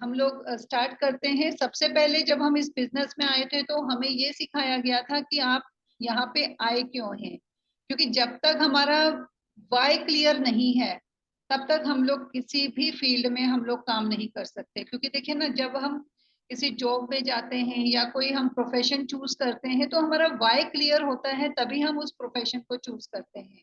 हम लोग स्टार्ट करते हैं। सबसे पहले जब हम इस बिजनेस में आए थे तो हमें ये सिखाया गया था कि आप यहाँ पे आए क्यों हैं, क्योंकि जब तक हमारा वाई क्लियर नहीं है तब तक हम लोग किसी भी फील्ड में हम लोग काम नहीं कर सकते। क्योंकि देखिए ना, जब हम किसी जॉब में जाते हैं या कोई हम प्रोफेशन चूज करते हैं तो हमारा वाई क्लियर होता है, तभी हम उस प्रोफेशन को चूज करते हैं।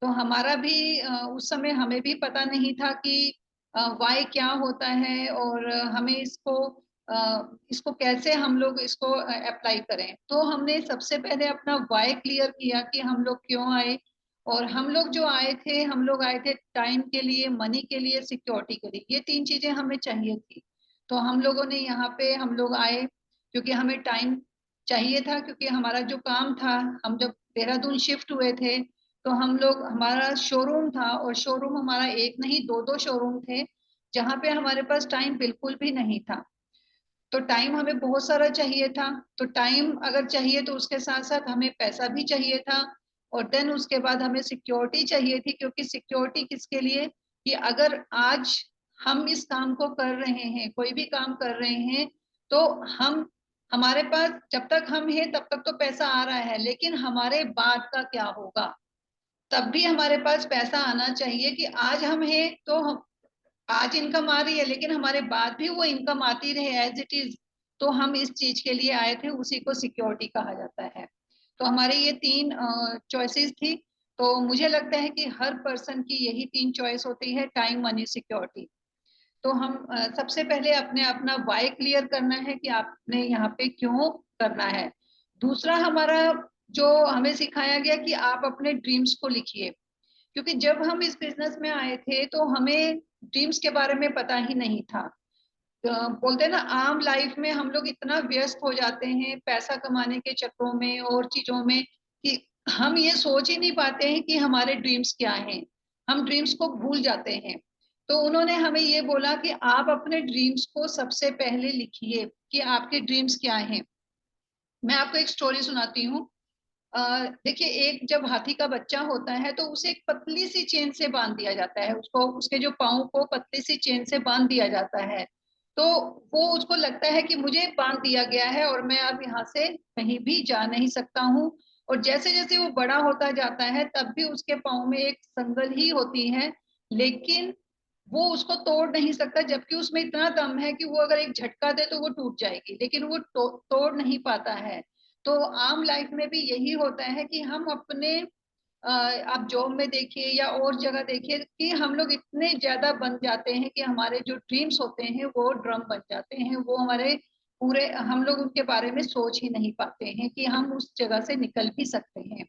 तो हमारा भी उस समय हमें भी पता नहीं था कि वाई क्या होता है और हमें इसको कैसे हम लोग इसको अप्लाई करें। तो हमने सबसे पहले अपना वाई क्लियर किया कि हम लोग क्यों आए। और हम लोग जो आए थे, हम लोग आए थे टाइम के लिए, मनी के लिए, सिक्योरिटी के लिए। ये तीन चीजें हमें चाहिए थी। तो हम लोगों ने यहाँ पे हम लोग आए क्योंकि हमें टाइम चाहिए था, क्योंकि हमारा जो काम था, हम जब देहरादून शिफ्ट हुए थे तो हम लोग, हमारा शोरूम था और शोरूम हमारा एक नहीं दो दो शोरूम थे, जहाँ पे हमारे पास टाइम बिल्कुल भी नहीं था। तो टाइम हमें बहुत सारा चाहिए था। तो टाइम अगर चाहिए तो उसके साथ साथ हमें पैसा भी चाहिए था। और देन उसके बाद हमें सिक्योरिटी चाहिए थी, क्योंकि सिक्योरिटी किसके लिए, कि अगर आज हम इस काम को कर रहे हैं, कोई भी काम कर रहे हैं, तो हम, हमारे पास जब तक हम हैं तब तक तो पैसा आ रहा है, लेकिन हमारे बाद का क्या होगा, तब भी हमारे पास पैसा आना चाहिए। कि आज हम हैं तो हम, आज इनकम आ रही है लेकिन हमारे बाद भी वो इनकम आती रहे एज इट इज। तो हम इस चीज के लिए आए थे, उसी को सिक्योरिटी कहा जाता है। तो हमारे ये तीन चॉइसेस थी। तो मुझे लगता है कि हर पर्सन की यही तीन चॉइस होती है, टाइम, मनी, सिक्योरिटी। तो हम सबसे पहले अपने अपना वाई क्लियर करना है कि आपने यहाँ पे क्यों करना है। दूसरा हमारा जो हमें सिखाया गया कि आप अपने ड्रीम्स को लिखिए। क्योंकि जब हम इस बिजनेस में आए थे तो हमें ड्रीम्स के बारे में पता ही नहीं था। बोलते हैं ना, आम लाइफ में हम लोग इतना व्यस्त हो जाते हैं पैसा कमाने के चक्करों में और चीजों में, कि हम ये सोच ही नहीं पाते हैं कि हमारे ड्रीम्स क्या हैं। हम ड्रीम्स को भूल जाते हैं। तो उन्होंने हमें ये बोला कि आप अपने ड्रीम्स को सबसे पहले लिखिए कि आपके ड्रीम्स क्या हैं। मैं आपको एक स्टोरी सुनाती हूँ। देखिए, एक जब हाथी का बच्चा होता है तो उसे एक पतली सी चेन से बांध दिया जाता है, उसको उसके जो पाँव को पतली सी चेन से बांध दिया जाता है। तो वो, उसको लगता है कि मुझे बांध दिया गया है और मैं अब यहाँ से कहीं भी जा नहीं सकता हूँ। और जैसे जैसे वो बड़ा होता जाता है तब भी उसके पाँव में एक संगल ही होती है, लेकिन वो उसको तोड़ नहीं सकता, जबकि उसमें इतना दम है कि वो अगर एक झटका दे तो वो टूट जाएगी, लेकिन वो तोड़ नहीं पाता है। तो आम लाइफ में भी यही होता है कि हम अपने आप जॉब में देखिए या और जगह देखिए कि हम लोग इतने ज्यादा बन जाते हैं कि हमारे जो ड्रीम्स होते हैं वो ड्रम बन जाते हैं, वो हमारे पूरे, हम लोग उनके बारे में सोच ही नहीं पाते हैं कि हम उस जगह से निकल भी सकते हैं।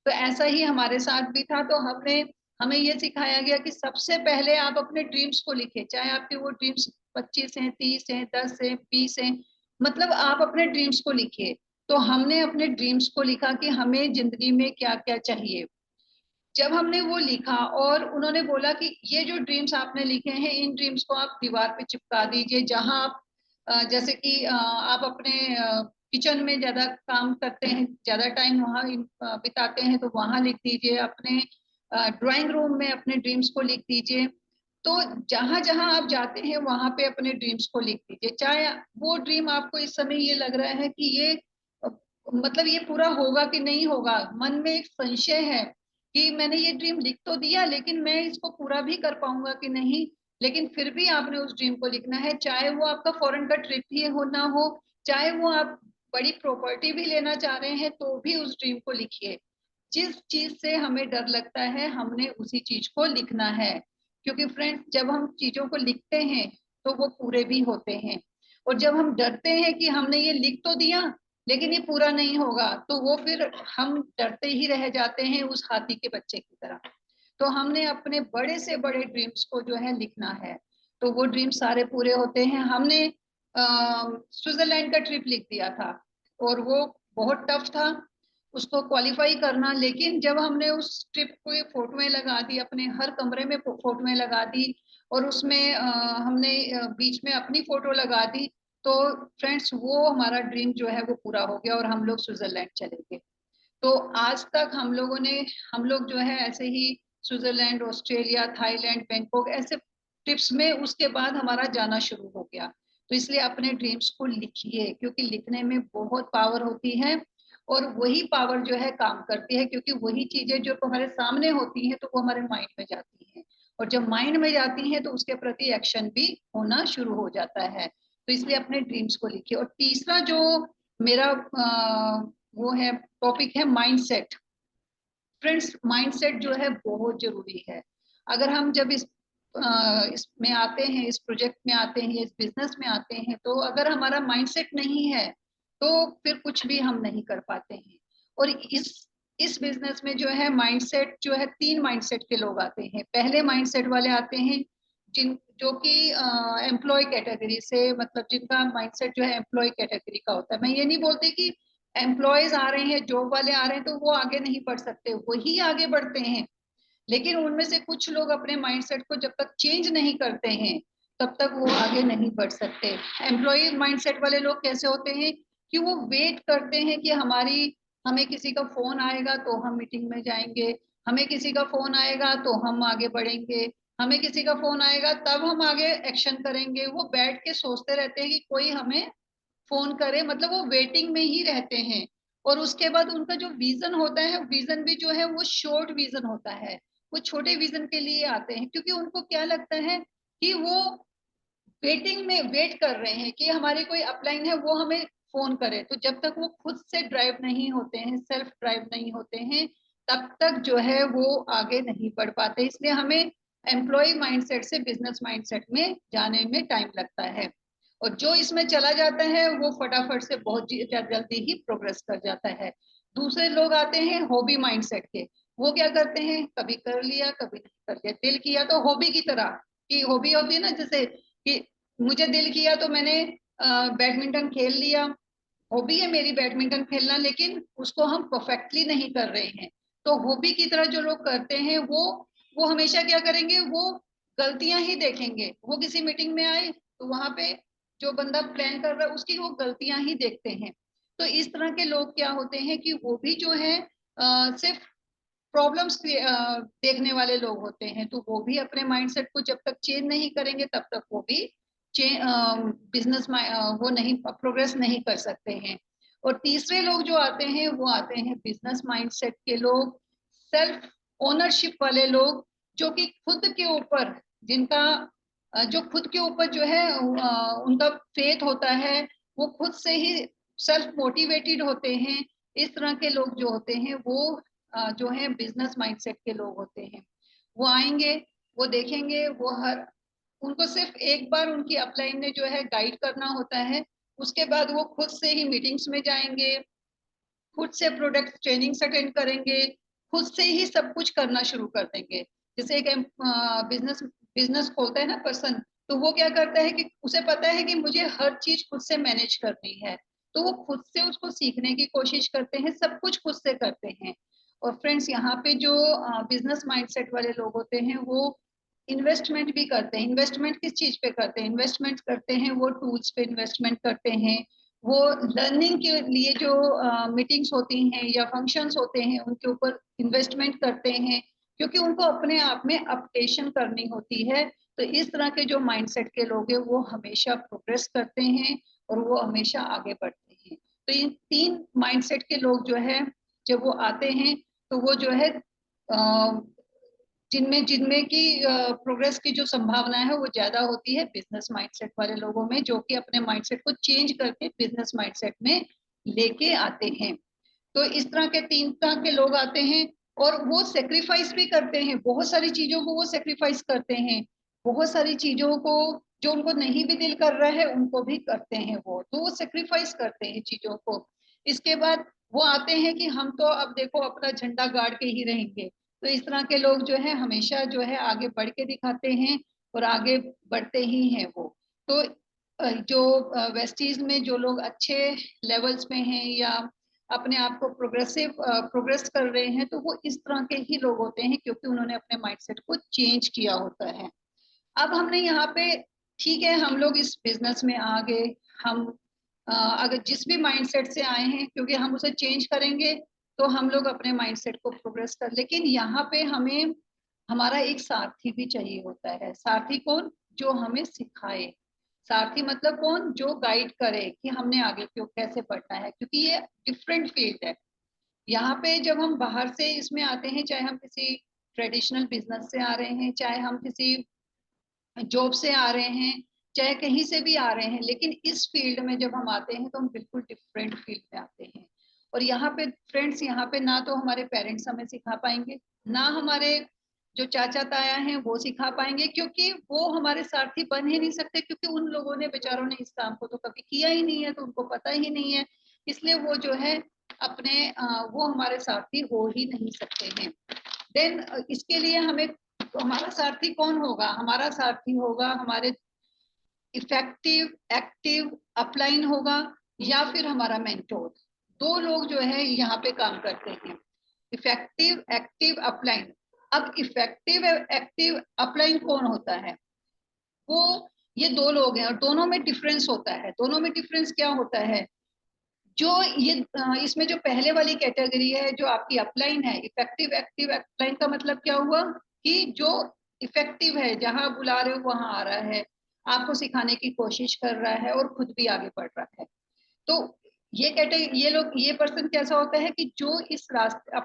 तो ऐसा ही हमारे साथ भी था। तो हमने, हमें ये सिखाया गया कि सबसे पहले आप अपने ड्रीम्स को लिखे, चाहे आपके वो ड्रीम्स 25 हैं, 30 हैं, 10 हैं, 20 हैं, मतलब आप अपने ड्रीम्स को लिखिए। तो हमने अपने ड्रीम्स को लिखा कि हमें जिंदगी में क्या क्या चाहिए। जब हमने वो लिखा और उन्होंने बोला कि ये जो ड्रीम्स आपने लिखे हैं इन ड्रीम्स को आप दीवार पे चिपका दीजिए, जहां आप जैसे कि आप अपने किचन में ज्यादा काम करते हैं, ज्यादा टाइम वहां बिताते हैं, तो वहां लिख दीजिए। अपने ड्राइंग रूम में अपने ड्रीम्स को लिख दीजिए। तो जहां जहां आप जाते हैं वहां पे अपने ड्रीम्स को लिख दीजिए। चाहे वो ड्रीम आपको इस समय ये लग रहा है कि ये अ, मतलब ये पूरा होगा कि नहीं होगा, मन में एक संशय है कि मैंने ये ड्रीम लिख तो दिया लेकिन मैं इसको पूरा भी कर पाऊंगा कि नहीं, लेकिन फिर भी आपने उस ड्रीम को लिखना है। चाहे वो आपका फॉरेन का ट्रिप ही हो ना हो, चाहे वो आप बड़ी प्रॉपर्टी भी लेना चाह रहे हैं, तो भी उस ड्रीम को लिखिए। जिस चीज से हमें डर लगता है हमने उसी चीज को लिखना है। क्योंकि फ्रेंड्स, जब हम चीजों को लिखते हैं तो वो पूरे भी होते हैं। और जब हम डरते हैं कि हमने ये लिख तो दिया लेकिन ये पूरा नहीं होगा, तो वो फिर हम डरते ही रह जाते हैं उस हाथी के बच्चे की तरह। तो हमने अपने बड़े से बड़े ड्रीम्स को जो है लिखना है, तो वो ड्रीम सारे पूरे होते हैं। हमने स्विट्जरलैंड का ट्रिप लिख दिया था और वो बहुत टफ था उसको क्वालिफाई करना, लेकिन जब हमने उस ट्रिप को फोटोएं लगा दी, अपने हर कमरे में फोटोएं लगा दी और उसमें हमने बीच में अपनी फोटो लगा दी, तो फ्रेंड्स वो हमारा ड्रीम जो है वो पूरा हो गया और हम लोग स्विट्जरलैंड चले गए। तो आज तक हम लोगों ने, हम लोग जो है ऐसे ही स्विट्जरलैंड, ऑस्ट्रेलिया, थाईलैंड, बैंकॉक, ऐसे टिप्स में उसके बाद हमारा जाना शुरू हो गया। तो इसलिए अपने ड्रीम्स को लिखिए, क्योंकि लिखने में बहुत पावर होती है और वही पावर जो है काम करती है, क्योंकि वही चीजें जो हमारे सामने होती हैं तो वो हमारे माइंड में जाती हैं, और जब माइंड में जाती हैं तो उसके प्रति एक्शन भी होना शुरू हो जाता है। तो इसलिए अपने ड्रीम्स को लिखिए। और तीसरा जो मेरा वो है टॉपिक है माइंडसेट। फ्रेंड्स, माइंडसेट जो है बहुत जरूरी है। अगर हम जब इसमें आते हैं, इस प्रोजेक्ट में आते हैं, इस बिजनेस में आते हैं, तो अगर हमारा माइंडसेट नहीं है तो फिर कुछ भी हम नहीं कर पाते हैं। और इस बिजनेस में जो है माइंडसेट जो है, तीन माइंडसेट के लोग आते हैं। पहले माइंडसेट वाले आते हैं जिन जो कि एम्प्लॉय कैटेगरी से, मतलब जिनका माइंडसेट जो है एम्प्लॉय कैटेगरी का होता है। मैं ये नहीं बोलती कि एम्प्लॉयज आ रहे हैं, जॉब वाले आ रहे हैं तो वो आगे नहीं बढ़ सकते, वही आगे बढ़ते हैं। लेकिन उनमें से कुछ लोग अपने माइंडसेट को जब तक चेंज नहीं करते हैं तब तक वो आगे नहीं बढ़ सकते। एम्प्लॉय माइंडसेट वाले लोग कैसे होते हैं कि वो वेट करते हैं कि हमें किसी का फोन आएगा तो हम मीटिंग में जाएंगे, हमें किसी का फोन आएगा तो हम आगे बढ़ेंगे, हमें किसी का फोन आएगा तब हम आगे एक्शन करेंगे। वो बैठ के सोचते रहते हैं कि कोई हमें फोन करे, मतलब वो वेटिंग में ही रहते हैं। और उसके बाद उनका जो विजन होता है, विजन भी जो है वो शॉर्ट विजन होता है। वो छोटे विजन के लिए आते हैं, क्योंकि उनको क्या लगता है कि वो वेटिंग में वेट कर रहे हैं कि हमारी कोई अपलाइन है वो हमें फोन करे। तो जब तक वो खुद से ड्राइव नहीं होते हैं, सेल्फ ड्राइव नहीं होते हैं, तब तक जो है वो आगे नहीं बढ़ पाते। इसलिए हमें एम्प्लॉय माइंडसेट से बिजनेस माइंडसेट में जाने में टाइम लगता है। और जो इसमें चला जाता है वो फटाफट से बहुत जल्दी ही प्रोग्रेस कर जाता है। दूसरे लोग आते हैं हॉबी माइंडसेट के। वो क्या करते हैं, कभी कर लिया कभी नहीं कर लिया, दिल किया तो हॉबी की तरह, कि हॉबी होती है ना, जैसे कि मुझे दिल किया तो मैंने बैडमिंटन खेल लिया। हॉबी है मेरी बैडमिंटन खेलना, लेकिन उसको हम परफेक्टली नहीं कर रहे हैं। तो हॉबी की तरह जो लोग करते हैं वो हमेशा क्या करेंगे, वो गलतियां ही देखेंगे। वो किसी मीटिंग में आए तो वहां पे जो बंदा प्लान कर रहा है उसकी वो गलतियां ही देखते हैं। तो इस तरह के लोग क्या होते हैं कि वो भी जो है सिर्फ प्रॉब्लम्स देखने वाले लोग होते हैं। तो वो भी अपने माइंडसेट को जब तक चेंज नहीं करेंगे तब तक वो भी बिजनेस वो नहीं प्रोग्रेस नहीं कर सकते हैं। और तीसरे लोग जो आते हैं वो आते हैं बिजनेस माइंडसेट के लोग, सेल्फ ओनरशिप वाले लोग, जो कि खुद के ऊपर जिनका जो खुद के ऊपर जो है उनका फेथ होता है, वो खुद से ही सेल्फ मोटिवेटेड होते हैं। इस तरह के लोग जो होते हैं वो जो है बिजनेस माइंडसेट के लोग होते हैं। वो आएंगे, वो देखेंगे, वो हर उनको सिर्फ एक बार उनकी अपलाइन ने जो है गाइड करना होता है। उसके बाद वो खुद से ही मीटिंग्स में जाएंगे, खुद से प्रोडक्ट ट्रेनिंग्स अटेंड करेंगे, खुद से ही सब कुछ करना शुरू कर देंगे। जैसे एक बिजनेस बिजनेस खोलता है ना पर्सन, तो वो क्या करता है कि उसे पता है कि मुझे हर चीज खुद से मैनेज करनी है, तो वो खुद से उसको सीखने की कोशिश करते हैं, सब कुछ खुद से करते हैं। और फ्रेंड्स, यहाँ पे जो बिजनेस माइंडसेट वाले लोग होते हैं वो इन्वेस्टमेंट भी करते हैं। इन्वेस्टमेंट किस चीज पे करते हैं, इन्वेस्टमेंट करते हैं वो टूल्स पे इन्वेस्टमेंट करते हैं। वो लर्निंग के लिए जो मीटिंग्स होती हैं या फंक्शंस होते हैं उनके ऊपर इन्वेस्टमेंट करते हैं, क्योंकि उनको अपने आप में अपडेशन करनी होती है। तो इस तरह के जो माइंडसेट के लोग हैं वो हमेशा प्रोग्रेस करते हैं और वो हमेशा आगे बढ़ते हैं। तो इन तीन माइंडसेट के लोग जो है जब वो आते हैं तो वो जो है जिनमें जिनमें की प्रोग्रेस की जो संभावना है वो ज्यादा होती है बिजनेस माइंडसेट वाले लोगों में, जो कि अपने माइंडसेट को चेंज करके बिजनेस माइंडसेट में लेके आते हैं। तो इस तरह के तीन तरह के लोग आते हैं और वो सेक्रीफाइस भी करते हैं, बहुत सारी चीजों को वो सेक्रीफाइस करते हैं। बहुत सारी चीजों को जो उनको नहीं भी दिल कर रहा है उनको भी करते हैं वो, तो वो सेक्रीफाइस करते हैं चीजों को। इसके बाद वो आते हैं कि हम तो अब देखो अपना झंडा गाड़ के ही रहेंगे। तो इस तरह के लोग जो है हमेशा जो है आगे बढ़ के दिखाते हैं और आगे बढ़ते ही हैं वो। तो जो वेस्टीज में जो लोग अच्छे लेवल्स में हैं या अपने आप को प्रोग्रेस कर रहे हैं, तो वो इस तरह के ही लोग होते हैं, क्योंकि उन्होंने अपने माइंडसेट को चेंज किया होता है। अब हमने यहाँ पे, ठीक है, हम लोग इस बिजनेस में आ गए। हम अगर जिस भी माइंडसेट से आए हैं, क्योंकि हम उसे चेंज करेंगे तो हम लोग अपने माइंडसेट को प्रोग्रेस कर, लेकिन यहाँ पे हमें हमारा एक सारथी भी चाहिए होता है। सारथी कौन? जो हमें सिखाए। सारथी मतलब कौन? जो गाइड करे कि हमने आगे क्यों कैसे बढ़ना है, क्योंकि ये डिफरेंट फील्ड है। यहाँ पे जब हम बाहर से इसमें आते हैं, चाहे हम किसी ट्रेडिशनल बिजनेस से आ रहे हैं, चाहे हम किसी जॉब से आ रहे हैं, चाहे कहीं से भी आ रहे हैं, लेकिन इस फील्ड में जब हम आते हैं तो हम बिल्कुल डिफरेंट फील्ड में आते हैं। और यहाँ पे फ्रेंड्स, यहाँ पे ना तो हमारे पेरेंट्स हमें सिखा पाएंगे, ना हमारे जो चाचा ताया हैं वो सिखा पाएंगे, क्योंकि वो हमारे सारथी बन ही नहीं सकते, क्योंकि उन लोगों ने बेचारों ने इस काम को तो कभी किया ही नहीं है, तो उनको पता ही नहीं है। इसलिए वो जो है अपने वो हमारे सारथी हो ही नहीं सकते हैं। देन इसके लिए हमें, तो हमारा सारथी कौन होगा? हमारा सारथी होगा हमारे इफेक्टिव एक्टिव अपलाइन होगा, या फिर हमारा मेंटोर। दो लोग जो है यहाँ पे काम करते हैं, इफेक्टिव एक्टिव अपलाइन। अब इफेक्टिव एक्टिव अपलाइन कौन होता है? वो ये दो लोग हैं, और दोनों में डिफरेंस होता है। दोनों में डिफरेंस क्या होता है? जो ये इसमें जो पहले वाली कैटेगरी है, जो आपकी अपलाइन है, इफेक्टिव एक्टिव अपलाइन का मतलब क्या हुआ कि जो इफेक्टिव है, जहां बुला रहे हो वहां आ रहा है, आपको सिखाने की कोशिश कर रहा है और खुद भी आगे बढ़ रहा है। तो ये कैटेगरी, ये लोग, ये पर्सन कैसा होता है कि जो इस रास्ते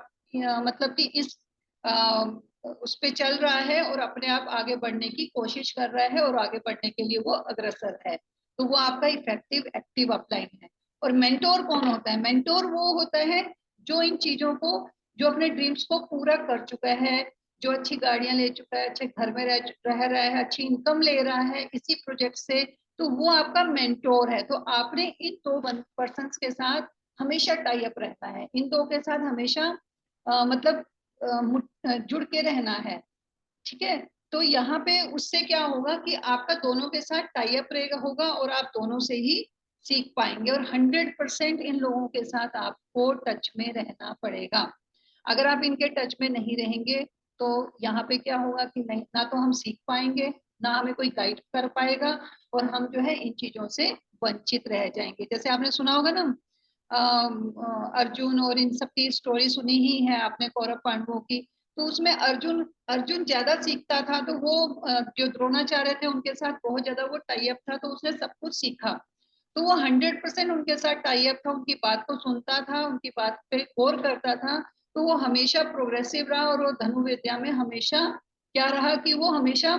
मतलब कि इस आ, उस पे चल रहा है और अपने आप आगे बढ़ने की कोशिश कर रहा है और आगे बढ़ने के लिए वो अग्रसर है। तो वो आपका इफेक्टिव एक्टिव अपलाइन है। और मेंटोर कौन होता है? मेंटोर वो होता है जो इन चीजों को, जो अपने ड्रीम्स को पूरा कर चुका है, जो अच्छी गाड़ियां ले चुका है, अच्छे घर में रह रहा है, अच्छी इनकम ले रहा है इसी प्रोजेक्ट से, तो वो आपका मेंटोर है। तो आपने इन दो पर्सन के साथ हमेशा टाई अप रहना है, इन दो के साथ हमेशा मतलब जुड़ के रहना है। ठीक है? तो यहाँ पे उससे क्या होगा कि आपका दोनों के साथ टाई अप रहेगा होगा, और आप दोनों से ही सीख पाएंगे। और 100% इन लोगों के साथ आपको टच में रहना पड़ेगा। अगर आप इनके टच में नहीं रहेंगे तो यहाँ पे क्या होगा कि नहीं, ना तो हम सीख पाएंगे, ना हमें कोई गाइड कर पाएगा, और हम जो है इन चीजों से वंचित रह जाएंगे। जैसे आपने सुना होगा ना, अर्जुन और इन सब की स्टोरी सुनी ही है आपने, कौरव पांडवों की। तो उसमें अर्जुन अर्जुन ज्यादा सीखता था, तो वो जो द्रोणाचार्य थे उनके साथ बहुत ज्यादा वो टाई अप था, तो उसने सब कुछ सीखा। तो वो 100% उनके साथ टाई अप था, उनकी बात को सुनता था, उनकी बात पे गौर करता था। तो वो हमेशा प्रोग्रेसिव रहा, और वो धनुर्विद्या में हमेशा क्या रहा कि वो हमेशा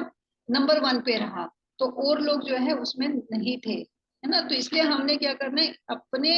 नंबर 1 पे रहा। तो और लोग जो है उसमें नहीं थे, है ना? तो इसलिए हमने क्या करना है, अपने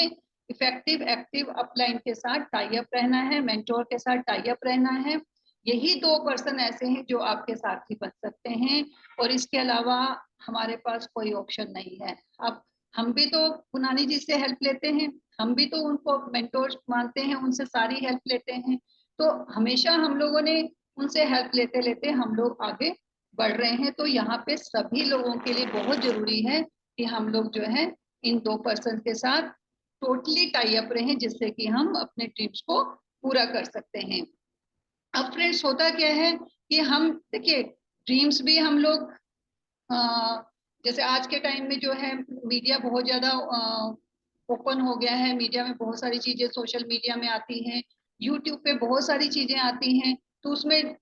इफेक्टिव एक्टिव अपलाइन के साथ टाई अप रहना है, मेंटोर के साथ टाई अप रहना है। यही दो पर्सन ऐसे हैं जो आपके साथी बन सकते हैं, और इसके अलावा हमारे पास कोई ऑप्शन नहीं है। अब हम भी तो पुनानी जी से हेल्प लेते हैं, हम भी तो उनको मेंटोर मानते हैं, उनसे सारी हेल्प लेते हैं। तो हमेशा हम लोगों ने उनसे हेल्प लेते लेते हम लोग आगे बढ़ रहे हैं। तो यहाँ पे सभी लोगों के लिए बहुत जरूरी है कि हम लोग जो है इन दो पर्सन के साथ टोटली टाई अप रहे, जिससे कि हम अपने ड्रीम्स को पूरा कर सकते हैं। अब फ्रेंड्स, होता क्या है कि हम देखिए, ड्रीम्स भी हम लोग जैसे आज के टाइम में जो है मीडिया बहुत ज्यादा ओपन हो गया है, मीडिया में बहुत सारी चीजें सोशल मीडिया में आती हैं, यूट्यूब पे बहुत सारी चीजें आती हैं। तो उसमें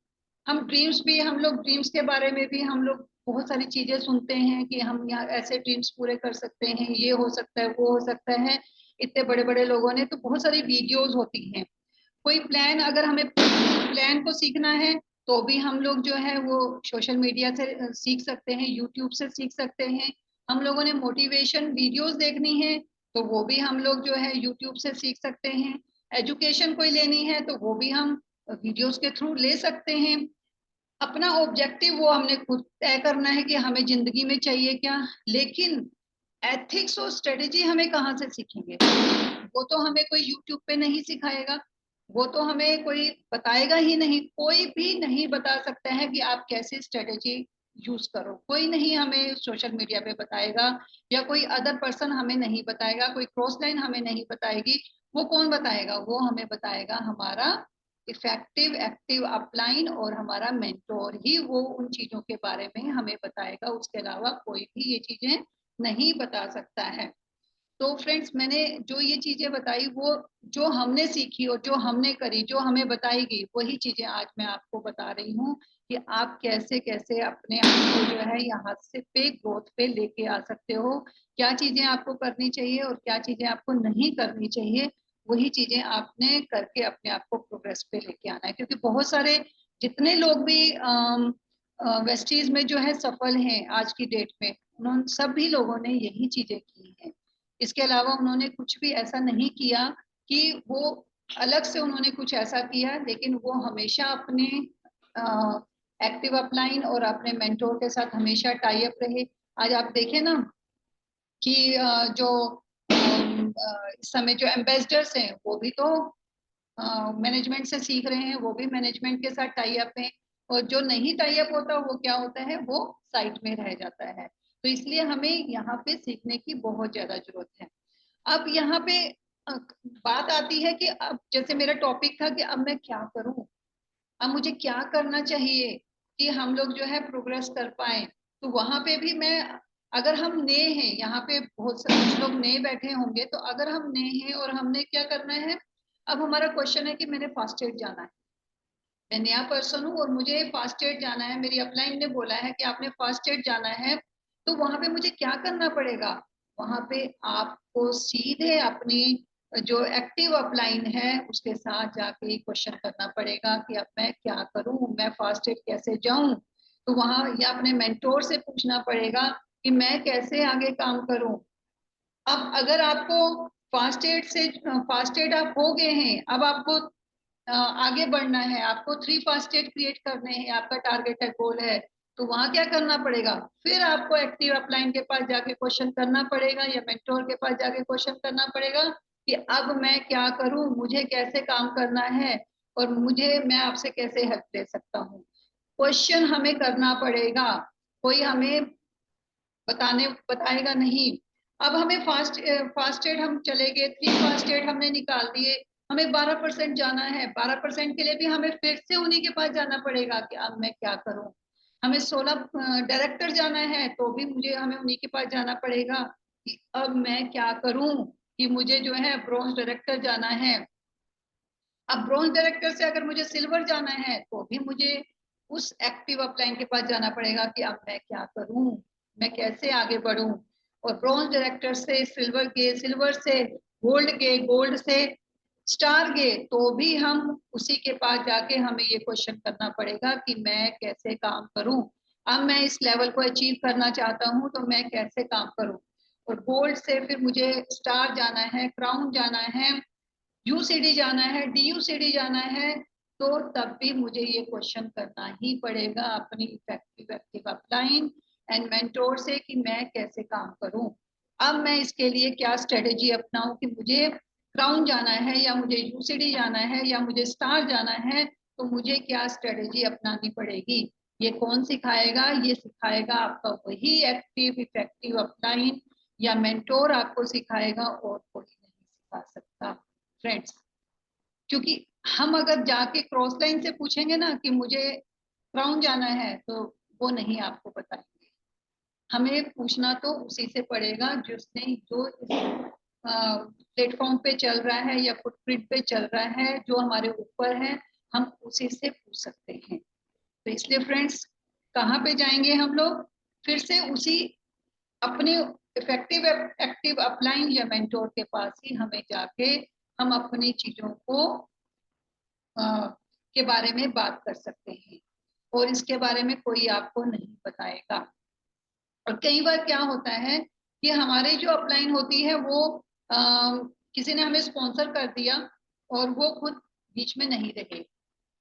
हम ड्रीम्स भी, हम लोग ड्रीम्स के बारे में भी हम लोग बहुत सारी चीजें सुनते हैं कि हम यहाँ ऐसे ड्रीम्स पूरे कर सकते हैं, ये हो सकता है, वो हो सकता है। इतने बड़े बड़े लोगों ने, तो बहुत सारी वीडियोस होती हैं। कोई प्लान, अगर हमें प्लान को सीखना है तो भी हम लोग जो है वो सोशल मीडिया से सीख सकते हैं, यूट्यूब से सीख सकते हैं। हम लोगों ने मोटिवेशन वीडियोस देखनी है तो वो भी हम लोग जो है यूट्यूब से सीख सकते हैं। एजुकेशन कोई लेनी है तो वो भी हम वीडियोस के थ्रू ले सकते हैं। अपना ऑब्जेक्टिव वो हमने खुद तय करना है कि हमें जिंदगी में चाहिए क्या। लेकिन एथिक्स और स्ट्रेटेजी हमें कहाँ से सीखेंगे? वो तो हमें कोई यूट्यूब पे नहीं सिखाएगा, वो तो हमें कोई बताएगा ही नहीं। कोई भी नहीं बता सकता है कि आप कैसे स्ट्रेटेजी यूज करो, कोई नहीं हमें सोशल मीडिया पे बताएगा, या कोई अदर पर्सन हमें नहीं बताएगा, कोई क्रॉस लाइन हमें नहीं बताएगी। वो कौन बताएगा? वो हमें बताएगा हमारा इफेक्टिव एक्टिव अपलाइन और हमारा मेंटोर ही, वो उन चीजों के बारे में हमें बताएगा। उसके अलावा कोई भी ये चीजें नहीं बता सकता है। तो फ्रेंड्स, मैंने जो ये चीजें बताई वो जो हमने सीखी और जो हमने करी, जो हमें बताई गई, वही चीजें आज मैं आपको बता रही हूँ कि आप कैसे कैसे अपने आप को जो है यहाँ से पे ग्रोथ पे लेके आ सकते हो, क्या चीजें आपको करनी चाहिए और क्या चीजें आपको नहीं करनी चाहिए, वही चीजें आपने करके अपने आप को प्रोग्रेस पे लेके आना है। क्योंकि बहुत सारे जितने लोग भी वेस्टीज में जो है सफल हैं आज की डेट में, उन्होंने सभी लोगों ने यही चीजें की हैं। इसके अलावा उन्होंने कुछ भी ऐसा नहीं किया कि वो अलग से उन्होंने कुछ ऐसा किया, लेकिन वो हमेशा अपने एक्टिव अपलाइन और अपने मेंटोर के साथ हमेशा टाई अप रहे। आज आप देखें ना कि जो इस समय जो एम्बेसडर्स हैं वो भी तो मैनेजमेंट से सीख रहे हैं, वो भी मैनेजमेंट के साथ टाई अप हैं। और जो नहीं टाई अप होता वो क्या होता है, वो साइड में रह जाता है। तो इसलिए हमें यहाँ पे सीखने की बहुत ज्यादा जरूरत है। अब यहाँ पे बात आती है कि अब जैसे मेरा टॉपिक था कि अब मैं क्या करूं, अब मुझे क्या करना चाहिए कि हम लोग जो है प्रोग्रेस कर पाए। तो वहां पे भी मैं, अगर हम नए हैं यहाँ पे, बहुत सारे कुछ लोग नए बैठे होंगे, तो अगर हम नए हैं और हमने क्या करना है, अब हमारा क्वेश्चन है कि मैंने फास्ट एड जाना है, मैं नया पर्सन हूँ और मुझे फास्ट एड जाना है, मेरी अपलाइन ने बोला है कि आपने फास्ट एड जाना है, तो वहां पे मुझे क्या करना पड़ेगा। वहां पे आपको सीधे अपनी जो एक्टिव अपलाइन है उसके साथ जाके क्वेश्चन करना पड़ेगा कि अब मैं क्या करूं, मैं फास्ट एड कैसे जाऊं। तो वहां या अपने मेंटोर से पूछना पड़ेगा कि मैं कैसे आगे काम करूं। अब अगर आपको फास्ट एड आप हो गए हैं, अब आपको आगे बढ़ना है, आपको 3 फास्ट एड क्रिएट करने हैं, आपका टारगेट है, गोल है, तो वहां क्या करना पड़ेगा, फिर आपको एक्टिव अपलाइन के पास जाके क्वेश्चन करना पड़ेगा या मेंटोर के पास जाके क्वेश्चन करना पड़ेगा कि अब मैं क्या करूं, मुझे कैसे काम करना है और मुझे, मैं आपसे कैसे हेल्प ले सकता हूँ। क्वेश्चन हमें करना पड़ेगा, कोई हमें बताएगा नहीं। अब हमें फास्ट एड हम चले गए, 3 फास्ट एड हमने निकाल दिए, हमें 12% जाना है, 12% के लिए भी हमें फिर से उन्हीं के पास जाना पड़ेगा कि अब मैं क्या करूं। हमें 16 डायरेक्टर जाना है, तो भी मुझे हमें उन्हीं के पास जाना पड़ेगा कि अब मैं क्या करूं, कि मुझे जो है ब्रॉन्ज डायरेक्टर जाना है। अब ब्रॉन्ज डायरेक्टर से अगर मुझे सिल्वर जाना है, तो भी मुझे उस एक्टिव अपलाइन के पास जाना पड़ेगा कि अब मैं क्या करूं, मैं कैसे आगे बढ़ूं। और ब्रॉन्ज डायरेक्टर से सिल्वर गए, सिल्वर से गोल्ड गए, गोल्ड से स्टार गए, तो भी हम उसी के पास जाके हमें ये क्वेश्चन करना पड़ेगा कि मैं कैसे काम करूं। अब मैं इस लेवल को अचीव करना चाहता हूं, तो मैं कैसे काम करूं। और गोल्ड से फिर मुझे स्टार जाना है, क्राउन जाना है, यूसीडी जाना है, डीयूसीडी जाना है, तो तब भी मुझे ये क्वेश्चन करना ही पड़ेगा अपनी effective active upline and mentor से कि मैं कैसे काम करूं। अब मैं इसके लिए क्या स्ट्रेटेजी अपनाऊं कि मुझे क्राउन जाना है या मुझे यूसीडी जाना है या मुझे स्टार जाना है, तो मुझे क्या स्ट्रेटेजी अपनानी पड़ेगी। ये कौन सिखाएगा, ये सिखाएगा आपका वही एक्टिव इफेक्टिव अपलाइन या मेंटोर आपको सिखाएगा, और कोई नहीं सिखा सकता फ्रेंड्स। क्योंकि हम अगर जाके क्रॉस लाइन से पूछेंगे ना कि मुझे क्राउन जाना है, तो वो नहीं आपको बताएंगे। हमें पूछना तो उसी से पड़ेगा जिसने, जो प्लेटफॉर्म पे चल रहा है या फुटप्रिंट पे चल रहा है, जो हमारे ऊपर है, हम उसी से पूछ सकते हैं। तो इसलिए फ्रेंड्स, कहाँ पे जाएंगे हम लोग, फिर से उसी अपने इफेक्टिव एक्टिव अपलाइन या मेंटोर के पास ही हमें जाके हम अपनी चीजों को के बारे में बात कर सकते हैं, और इसके बारे में कोई आपको नहीं बताएगा। और कई बार क्या होता है कि हमारे जो अपलाइन होती है वो किसी ने हमें स्पॉन्सर कर दिया और वो खुद बीच में नहीं रहे।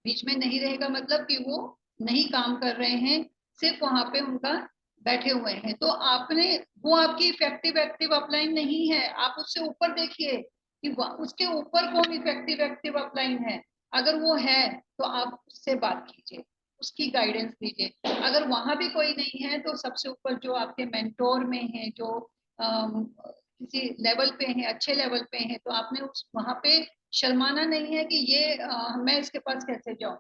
बीच में नहीं रहेगा मतलब कि वो नहीं काम कर रहे हैं, सिर्फ वहां पे उनका बैठे हुए हैं, तो आपने, वो आपकी इफेक्टिव एक्टिव अपलाइन नहीं है। आप उससे ऊपर देखिए कि उसके ऊपर कौन इफेक्टिव एक्टिव अपलाइन है। अगर वो है तो आप उससे बात कीजिए, उसकी गाइडेंस लीजिए। अगर वहां भी कोई नहीं है, तो सबसे ऊपर जो आपके मेंटोर में है, जो किसी लेवल पे हैं, अच्छे लेवल पे हैं, तो आपने उस वहां पे शर्माना नहीं है कि ये मैं इसके पास कैसे जाऊं।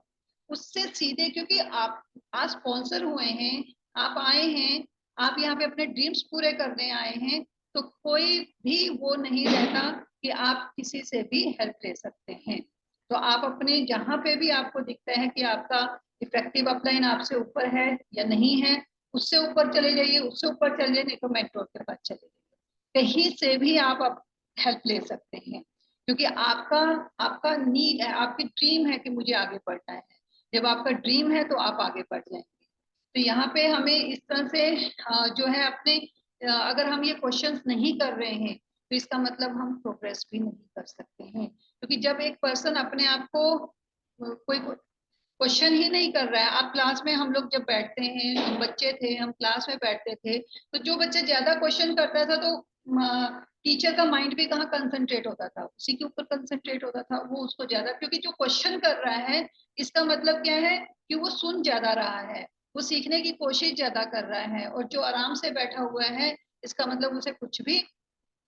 उससे सीधे, क्योंकि आप स्पॉन्सर हुए हैं, आप आए हैं, आप यहाँ पे अपने ड्रीम्स पूरे करने आए हैं, तो कोई भी वो नहीं रहता कि आप किसी से भी हेल्प ले सकते हैं। तो आप अपने जहां पे भी आपको दिखता है कि आपका इफेक्टिव अपलाइन आपसे ऊपर है या नहीं है, उससे ऊपर चले जाइए, उससे ऊपर चले जाइए, नहीं तो मेंटोर के पास चले जाइए। कहीं से भी आप हेल्प ले सकते हैं, क्योंकि आपका आपका नीड है, आपकी ड्रीम है कि मुझे आगे बढ़ना है। जब आपका ड्रीम है तो आप आगे बढ़ जाएंगे। तो यहाँ पे हमें इस तरह से जो है अपने अगर हम ये क्वेश्चंस नहीं कर रहे हैं तो इसका मतलब हम प्रोग्रेस भी नहीं कर सकते हैं। क्योंकि जब एक पर्सन अपने आप को कोई क्वेश्चन ही नहीं कर रहा है, आप क्लास में, हम लोग जब बैठते हैं, हम बच्चे थे, हम क्लास में बैठते थे, तो जो बच्चा ज्यादा क्वेश्चन करता था तो टीचर का माइंड भी कहाँ कंसंट्रेट होता था, उसी के ऊपर कंसंट्रेट होता था, वो उसको ज्यादा, क्योंकि जो क्वेश्चन कर रहा है इसका मतलब क्या है कि वो सुन ज्यादा रहा है, वो सीखने की कोशिश ज्यादा कर रहा है। और जो आराम से बैठा हुआ है इसका मतलब उसे कुछ भी,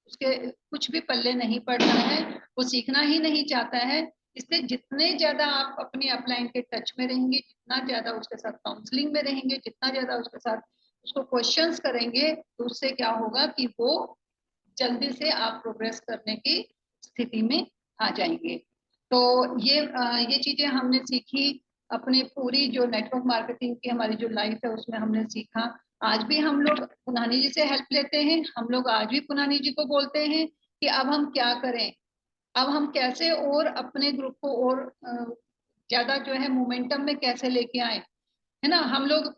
उसके कुछ भी पल्ले नहीं पड़ रहा है, वो सीखना ही नहीं चाहता है। इसलिए जितने ज्यादा आप अपनी अपलाइन के टच में रहेंगे, जितना ज्यादा उसके साथ काउंसलिंग में रहेंगे, जितना ज्यादा उसके साथ उसको क्वेश्चंस करेंगे, तो उससे क्या होगा कि वो जल्दी से आप प्रोग्रेस करने की स्थिति में आ जाएंगे। तो ये चीजें हमने सीखी अपने पूरी जो नेटवर्क मार्केटिंग की हमारी जो लाइफ है उसमें हमने सीखा। आज भी हम लोग पुनानी जी से हेल्प लेते हैं, हम लोग आज भी पुनानी जी को बोलते हैं कि अब हम क्या करें, अब हम कैसे और अपने ग्रुप को और ज्यादा जो है मोमेंटम में कैसे लेके आए, है ना। हम लोग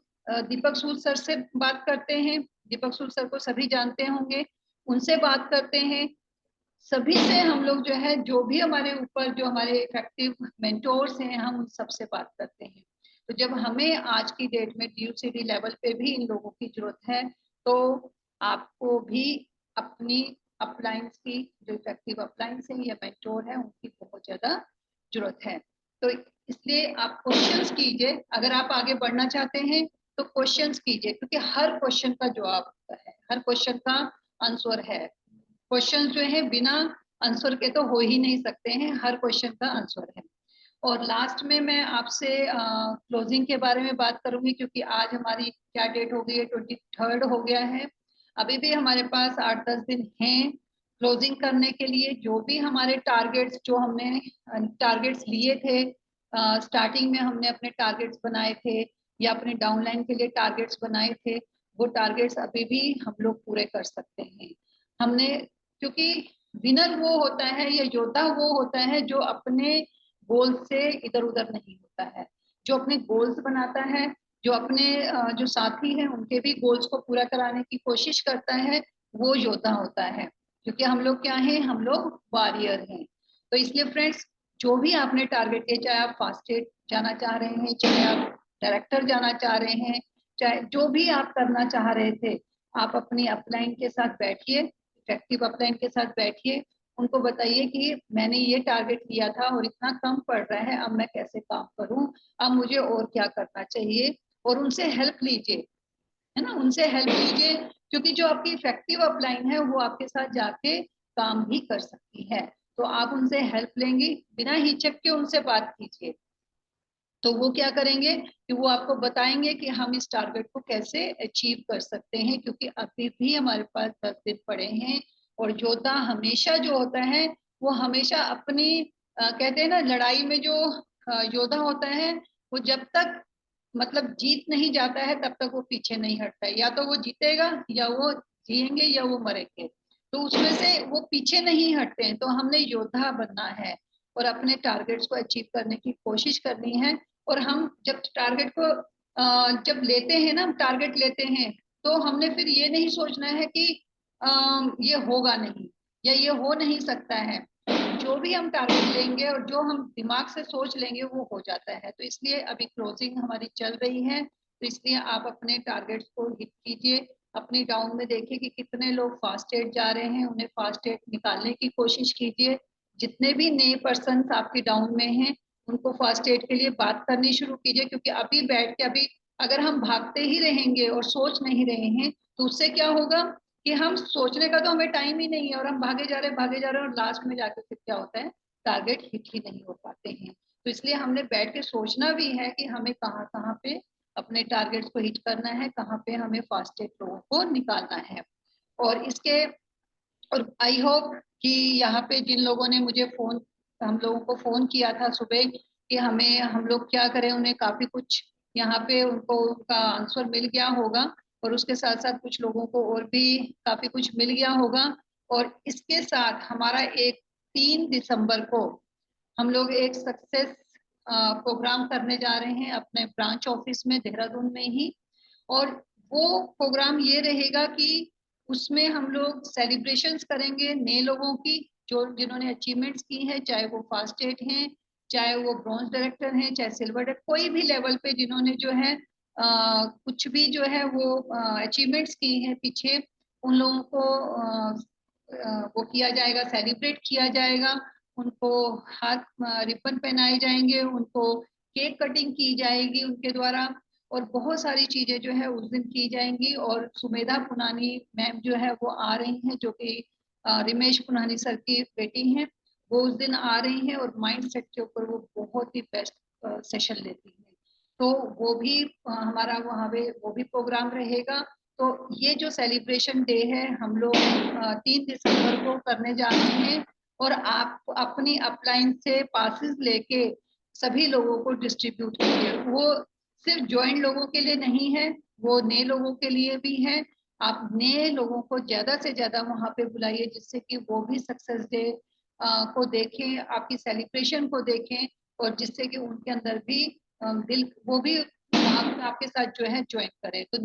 दीपक सूद सर से बात करते हैं, दीपक सूद सर को सभी जानते होंगे, उनसे बात करते हैं, सभी से हम लोग जो है, जो भी हमारे ऊपर जो हमारे इफेक्टिव मेंटोर्स हैं, हम उन सब से बात करते हैं। तो जब हमें आज की डेट में DUCD लेवल पे भी इन लोगों की जरूरत है, तो आपको भी अपनी अपलाइंस की, जो इफेक्टिव अपलाइंस है या मेंटोर है, उनकी बहुत ज्यादा जरूरत है। तो इसलिए आप क्वेश्चंस कीजिए, अगर आप आगे बढ़ना चाहते हैं तो क्वेश्चंस कीजिए, क्योंकि हर क्वेश्चन का जवाब होता है, हर क्वेश्चन का आंसर है। क्वेश्चन जो है बिना आंसर के तो हो ही नहीं सकते हैं, हर क्वेश्चन का आंसर है। और लास्ट में मैं आपसे क्लोजिंग के बारे में बात करूंगी, क्योंकि आज हमारी क्या डेट हो गई है, 23 हो गया है। अभी भी हमारे पास 8-10 दिन हैं क्लोजिंग करने के लिए। जो भी हमारे टारगेट्स, जो हमने टारगेट्स लिए थे, स्टार्टिंग में हमने अपने टारगेट्स बनाए थे या अपने डाउनलाइन के लिए टारगेट्स बनाए थे, वो टारगेट्स अभी भी हम लोग पूरे कर सकते हैं। हमने, क्योंकि विनर वो होता है या योद्धा वो होता है जो अपने गोल से इधर उधर नहीं होता है, जो अपने गोल्स बनाता है, जो अपने जो साथी हैं उनके भी गोल्स को पूरा कराने की कोशिश करता है, वो योद्धा होता है। क्योंकि हम लोग क्या हैं, हम लोग वॉरियर हैं। तो इसलिए फ्रेंड्स, जो भी आपने टारगेट किया, चाहे आप फास्ट एड जाना चाह रहे हैं, चाहे आप डायरेक्टर जाना चाह रहे हैं, चाहे जो भी आप करना चाह रहे थे, आप अपनी अपलाइन के साथ बैठिए, इफेक्टिव अपलाइन के साथ बैठिए, उनको बताइए कि मैंने ये टारगेट लिया था और इतना कम पड़ रहा है, अब मैं कैसे काम करूं, अब मुझे और क्या करना चाहिए, और उनसे हेल्प लीजिए, है ना, उनसे हेल्प लीजिए। क्योंकि जो आपकी इफेक्टिव अपलाइन है वो आपके साथ जाके काम भी कर सकती है। तो आप उनसे हेल्प लेंगी, बिना हिचक के उनसे बात कीजिए। तो वो क्या करेंगे कि वो आपको बताएंगे कि हम इस टारगेट को कैसे अचीव कर सकते हैं, क्योंकि अभी भी हमारे पास 10 दिन पड़े हैं। और योद्धा हमेशा जो होता है, वो हमेशा अपनी कहते हैं ना, लड़ाई में जो योद्धा होता है, वो जब तक मतलब जीत नहीं जाता है तब तक वो पीछे नहीं हटता है, या तो वो जीतेगा या वो जिएंगे या वो मरेंगे। तो उसमें से वो पीछे नहीं हटते हैं। तो हमने योद्धा बनना है और अपने टारगेट्स को अचीव करने की कोशिश करनी है। और हम जब टारगेट को जब लेते हैं ना, टारगेट लेते हैं, तो हमने फिर ये नहीं सोचना है कि ये होगा नहीं या ये हो नहीं सकता है। जो भी हम टारगेट लेंगे और जो हम दिमाग से सोच लेंगे वो हो जाता है। तो इसलिए अभी क्लोजिंग हमारी चल रही है, तो इसलिए आप अपने टारगेट्स को हिट कीजिए। अपनी डाउन में देखिए कि कितने लोग फास्ट एड जा रहे हैं, उन्हें फास्ट एड निकालने की कोशिश कीजिए। जितने भी नए पर्सन आपके डाउन में हैं, उनको फर्स्ट एड के लिए बात करनी शुरू कीजिए। क्योंकि अभी बैठ के, अभी अगर हम भागते ही रहेंगे और सोच नहीं रहे हैं, तो उससे क्या होगा कि हम सोचने का तो हमें टाइम ही नहीं है, और हम भागे जा रहे हैं, और लास्ट में जाकर फिर क्या होता है, टारगेट हिट ही नहीं हो पाते हैं। तो इसलिए हमने बैठ के सोचना भी है कि हमें कहाँ कहाँ पे अपने टारगेट्स को हिट करना है, कहाँ पे हमें फास्ट एड लोगों को निकालना है। और इसके, और आई होप कि यहाँ पे जिन लोगों ने मुझे फोन, हम लोगों को फोन किया था सुबह, कि हमें हम लोग क्या करें। उन्हें काफी कुछ यहाँ पे उनको उनका आंसर मिल गया होगा, और उसके साथ साथ कुछ लोगों को और भी काफी कुछ मिल गया होगा। और इसके साथ हमारा एक 3 दिसंबर को हम लोग एक सक्सेस प्रोग्राम करने जा रहे हैं अपने ब्रांच ऑफिस में देहरादून में ही। और वो प्रोग्राम ये रहेगा कि उसमें हम लोग सेलिब्रेशंस करेंगे नए लोगों की, जो जिन्होंने अचीवमेंट्स की हैं, चाहे वो फास्ट एड हैं, चाहे वो ब्रॉन्ज डायरेक्टर हैं, चाहे सिल्वर डायरेक्टर, कोई भी लेवल पे जिन्होंने जो है कुछ भी जो है वो अचीवमेंट्स की हैं पीछे, उन लोगों को वो किया जाएगा, सेलिब्रेट किया जाएगा। उनको हाथ रिबन पहनाए जाएंगे, उनको केक कटिंग की जाएगी उनके द्वारा, और बहुत सारी चीजें जो है उस दिन की जाएंगी। और सुमेधा पुनानी मैम जो है वो आ रही हैं, जो कि रिमेश पुनानी सर की बेटी हैं। वो उस दिन आ रही हैं और माइंड सेट के ऊपर वो बहुत ही बेस्ट सेशन लेती हैं। तो वो भी हमारा वहाँ पे वो भी प्रोग्राम रहेगा। तो ये जो सेलिब्रेशन डे है हम लोग 3 दिसंबर को करने जा रहे हैं। और आप अपनी अपलाइन से पासिस लेके सभी लोगों को डिस्ट्रीब्यूट कीजिए। वो सिर्फ ज्वाइन लोगों के लिए नहीं है, वो नए लोगों के लिए भी है। आप नए लोगों को ज्यादा से ज्यादा वहां पे बुलाइए, जिससे कि वो भी सक्सेस डे को देखें, आपकी सेलिब्रेशन को देखें, और जिससे कि उनके अंदर भी दिल वो भी आपके साथ जो है ज्वाइन करे। तो